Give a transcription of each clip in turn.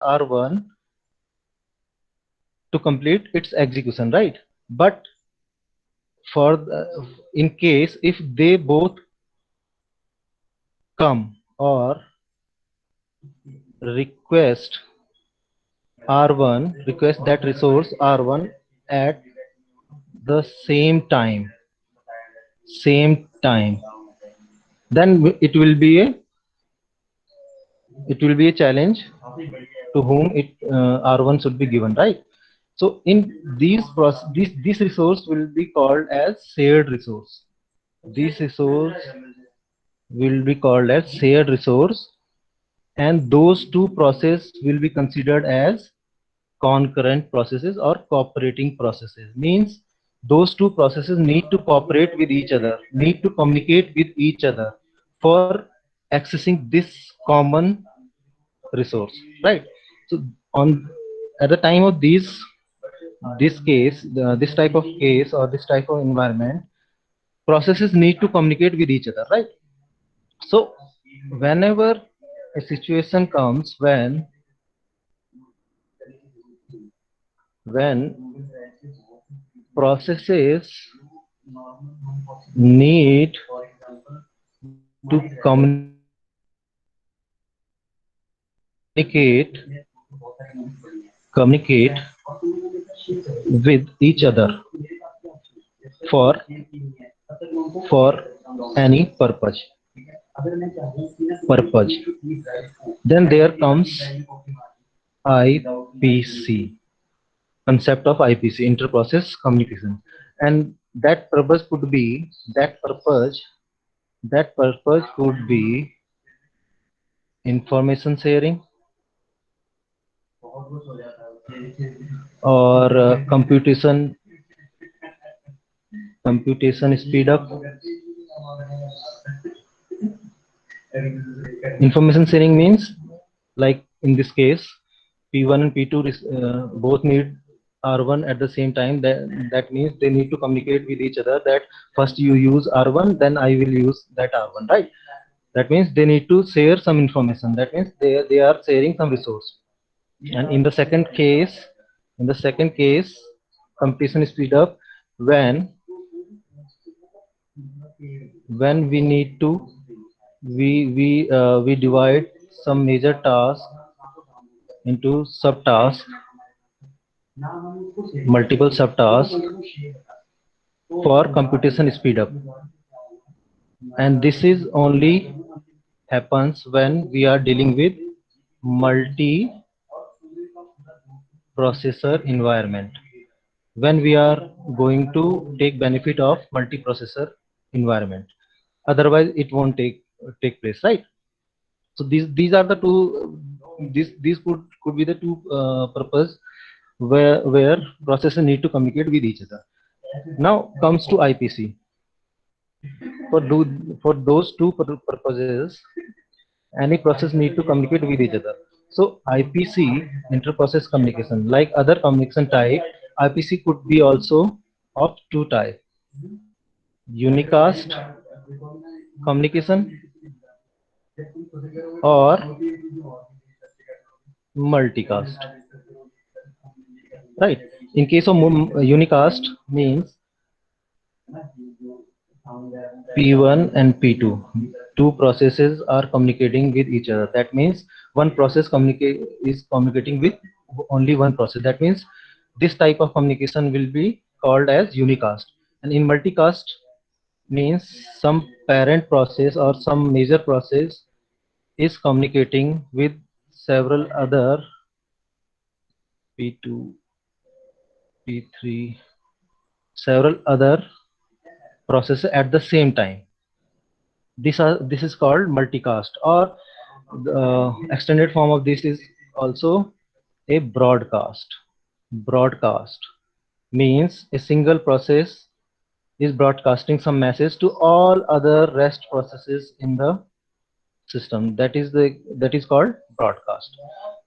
R1 to complete its execution, right? But for in case if they both come or request R1 request that resource R1 at the same time, then it will be a challenge to whom R1 should be given, right? So in this resource will be called as shared resource. This resource will be called as shared resource, and those two processes will be considered as concurrent processes or cooperating processes. Means those two processes need to cooperate with each other, need to communicate with each other for accessing this common resource, right? So on at the time of this case, this type of case or this type of environment, processes need to communicate with each other, right? So whenever a situation comes when processes need to communicate with each other for any purpose, then there comes IPC, concept of IPC, inter-process communication. And that purpose could be information sharing or computation speed up. Information sharing means, like in this case, P1 and P2 both need R1 at the same time. That means they need to communicate with each other that first you use R1, then I will use that R1, right? That means they need to share some information. That means they are sharing some resource. And in the second case, completion speed up when we need to we divide some major task into subtasks, multiple subtasks for computation speed up. And this is only happens when we are dealing with multi processor environment, when we are going to take benefit of multiprocessor environment. Otherwise it won't take place, right? So these are the two, these could be the two purpose where processors need to communicate with each other. Now comes to IPC. For those two purposes, any process need to communicate with each other. So IPC, inter-process communication, like other communication type, IPC could be also of two type: unicast communication or multicast, right? In case of unicast means P1 and P2, two processes are communicating with each other. That means one process is communicating with only one process. That means this type of communication will be called as unicast. And in multicast means some parent process or some major process is communicating with several other P2, P3, several other processes at the same time. This is called multicast, or the extended form of this is also a broadcast. Broadcast means a single process is broadcasting some message to all other rest processes in the system. That is called broadcast.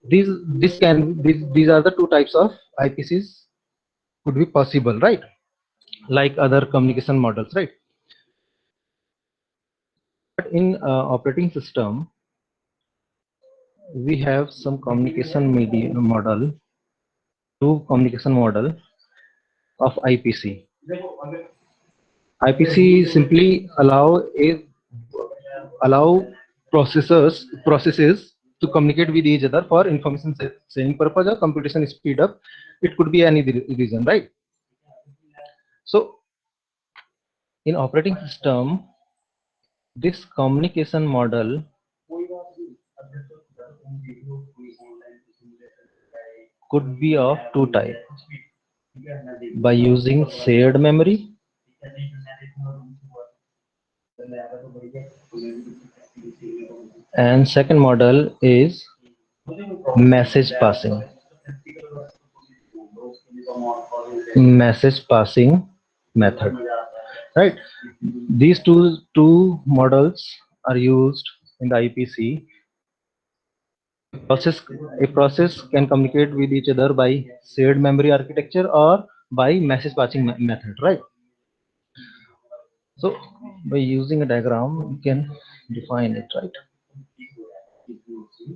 These are the two types of IPCs could be possible, right? Like other communication models, right? But in operating system, we have some communication media model, two communication model of IPC. IPC simply allow processes to communicate with each other for information sharing purpose or computation speed up. It could be any reason, right? So in operating system, this communication model could be of two types: by using shared memory, and second model is message passing. Message passing method, right? These two models are used in the IPC. A process can communicate with each other by shared memory architecture or by message passing method, right? So by using a diagram, you can define it, right?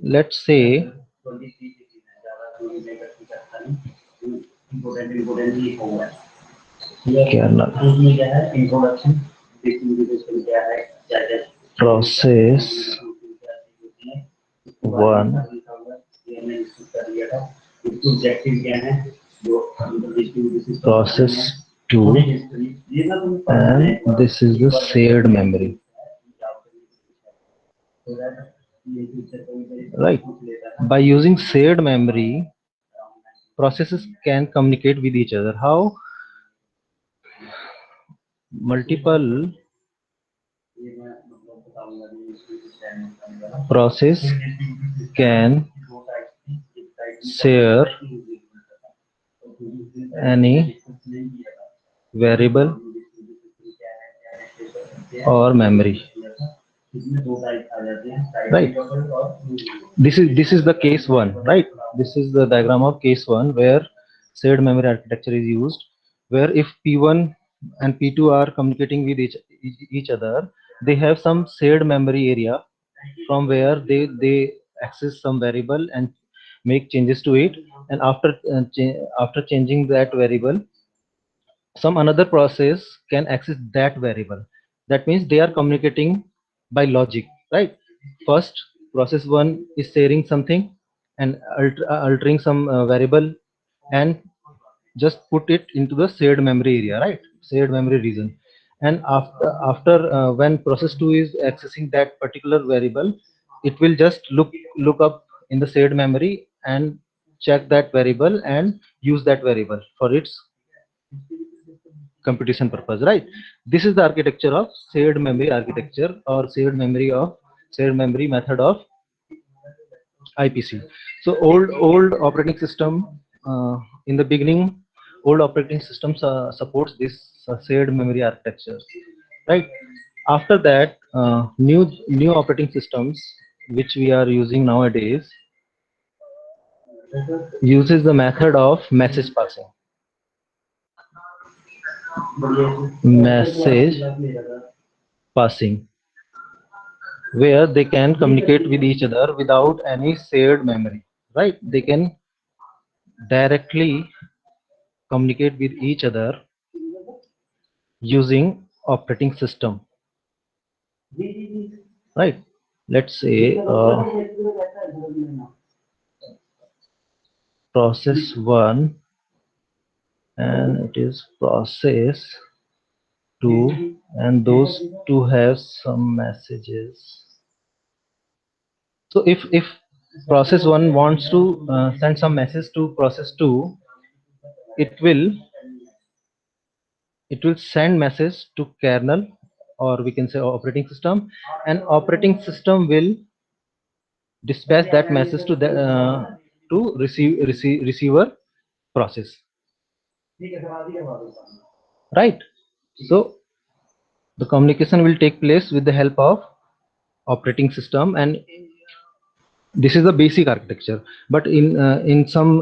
Let's say kernel process one, process 2, and this is the shared memory, right? By using shared memory, processes can communicate with each other. How? Multiple process can share any variable or memory, right? This is the case one, right? This is the diagram of case one where shared memory architecture is used, where if P1 and P2 are communicating with each other, they have some shared memory area from where they access some variable and make changes to it, and after changing that variable, some another process can access that variable. That means they are communicating by logic, right? First, process one is sharing something and altering some variable, and just put it into the shared memory area, right? Shared memory region. And after when process 2 is accessing that particular variable, it will just look up in the shared memory and check that variable and use that variable for its computation purpose, right? This is the architecture of shared memory architecture, or shared memory method of IPC. So old operating system, in the beginning, old operating systems supports this shared memory architecture, right? After that, new operating systems which we are using nowadays uses the method of message passing. Message passing, where they can communicate with each other without any shared memory, right? They can directly communicate with each other using operating system, right? Let's say process 1 and it is process 2, and those two have some messages. So if process 1 wants to send some message to process 2, it will send message to kernel, or we can say operating system, and operating system will dispatch that message to the to receiver process, right? So the communication will take place with the help of operating system, and this is the basic architecture. But in some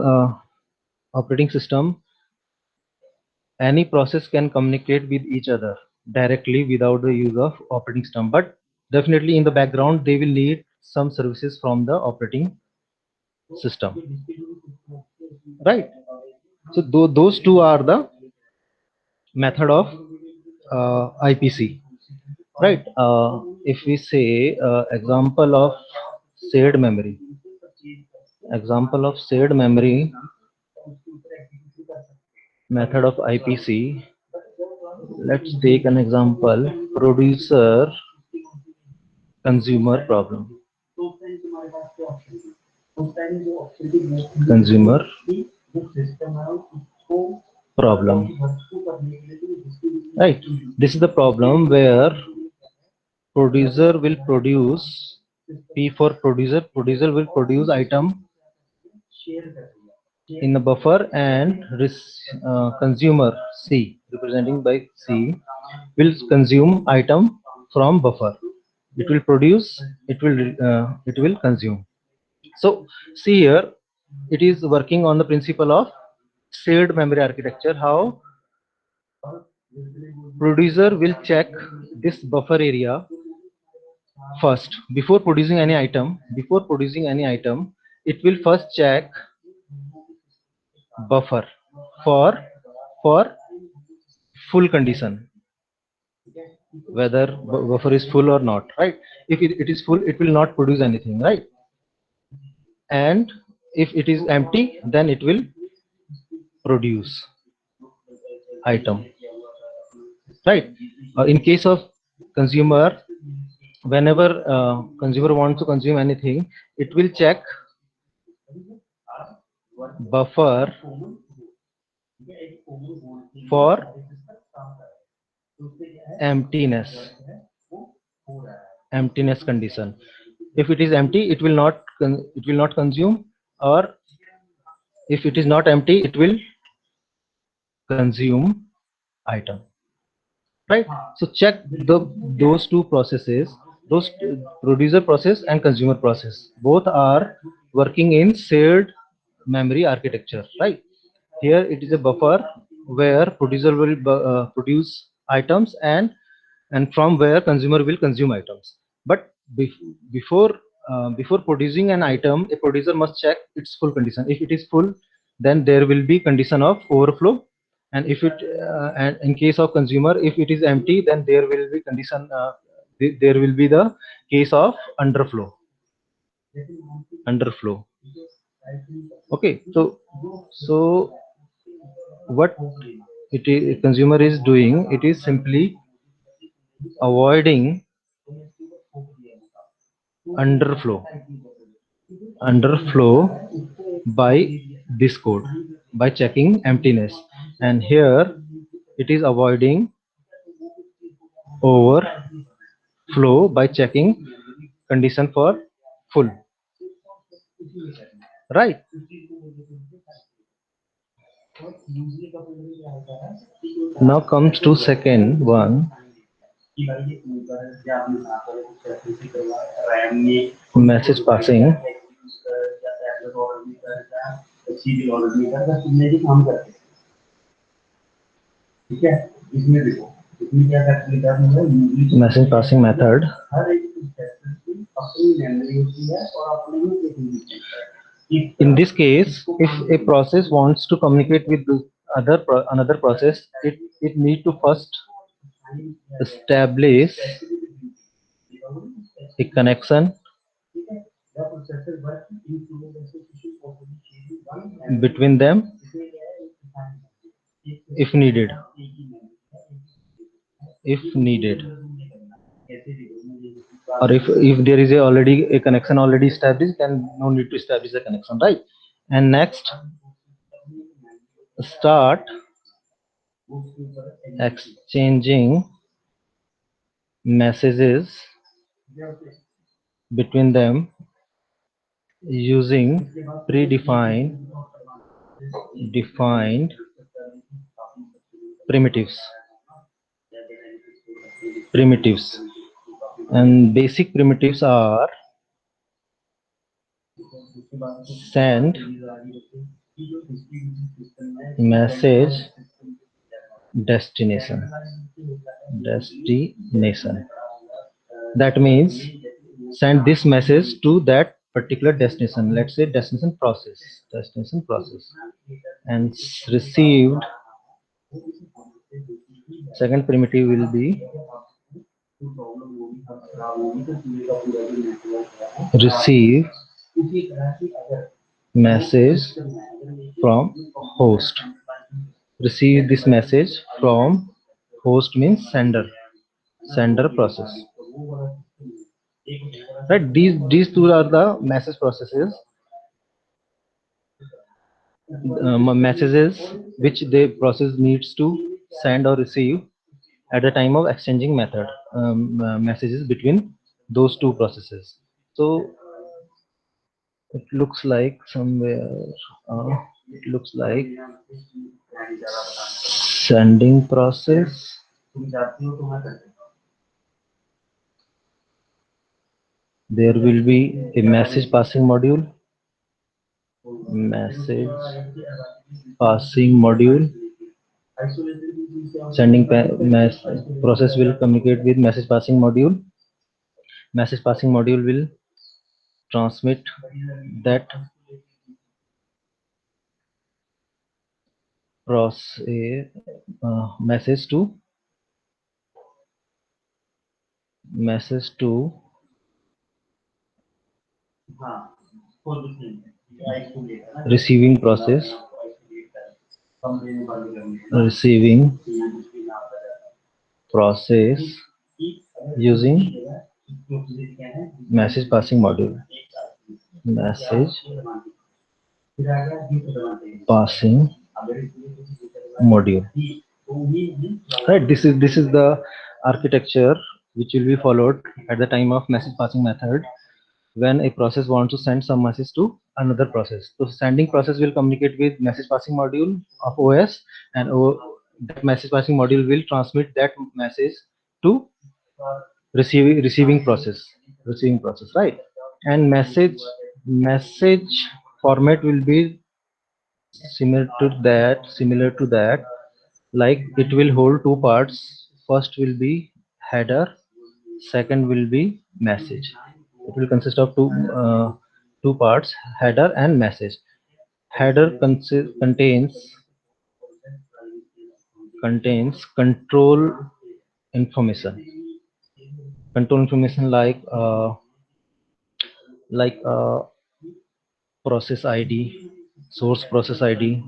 operating system, any process can communicate with each other directly without the use of operating system, but definitely in the background they will need some services from the operating system, right? So those two are the method of IPC, right? If we say example of shared memory, method of IPC, let's take an example, producer consumer problem. Consumer problem, right? This is the problem where producer will produce, P for producer, producer will produce item in the buffer, and consumer, C representing by C, will consume item from buffer. It will produce, it will consume. So see here, it is working on the principle of shared memory architecture. How producer will check this buffer area first before producing any item. It will first check buffer for full condition, whether buffer is full or not, right? If it is full, it will not produce anything, right? And if it is empty, then it will produce item, right? In case of consumer, whenever consumer wants to consume anything, it will check buffer for emptiness condition. If it is empty, it will not consume, or if it is not empty, it will consume item, right? So check those two processes, those producer process and consumer process, both are working in shared memory architecture, right? Here it is a buffer where producer will produce items, and from where consumer will consume items. But before producing an item, a producer must check its full condition. If it is full, then there will be condition of overflow, and if it and in case of consumer, if it is empty, then there will be condition, there will be the case of underflow. Okay, so what consumer is doing, it is simply avoiding underflow by this code, by checking emptiness, and here it is avoiding overflow by checking condition for full, right? Now comes to second one, message passing. Message passing method. In this case, if a process wants to communicate with the another process, it need to first establish a connection between them if needed. Or if there is already a connection already established, then no need to establish the connection, right? And next, start exchanging messages between them using predefined primitives. And basic primitives are send, message, destination. That means send this message to that particular destination, let's say destination process, and received, second primitive will be receive message from host. Receive this message from host means sender process, right? These two are the message processes, messages which the process needs to send or receive at the time of exchanging messages between those two processes. So it looks like somewhere, uh, it looks like sending process, there will be a message passing module, message passing module, process will communicate with message passing module. Message passing module will transmit that process message to receiving process, receiving process using message passing module, message passing module, right? This is the architecture which will be followed at the time of message passing method when a process wants to send some message to another process. So sending process will communicate with message passing module of OS, and that message passing module will transmit that message to receiving process, right? And message format will be similar to that, like it will hold two parts. First will be header, second will be message. It will consist of two parts, header and message. Header contains control information like process ID, source process ID,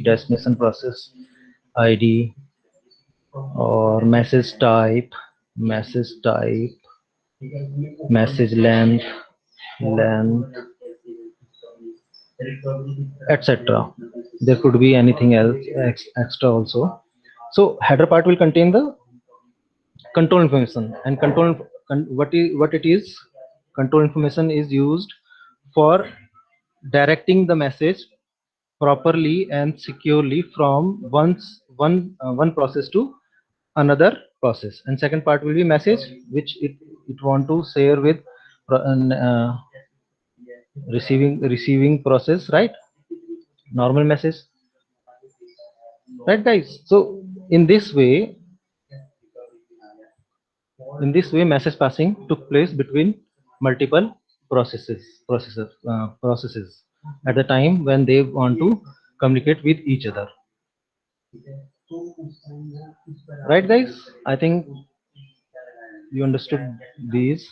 destination process ID, or message type, message length, etc. There could be anything else extra also. So header part will contain the control information, and what it is, control information is used for directing the message properly and securely from one process to another process. And second part will be message, which it want to share with receiving process, right? Normal message, right guys? So in this way message passing took place between multiple processes at the time when they want to communicate with each other, right guys? I think you understood these.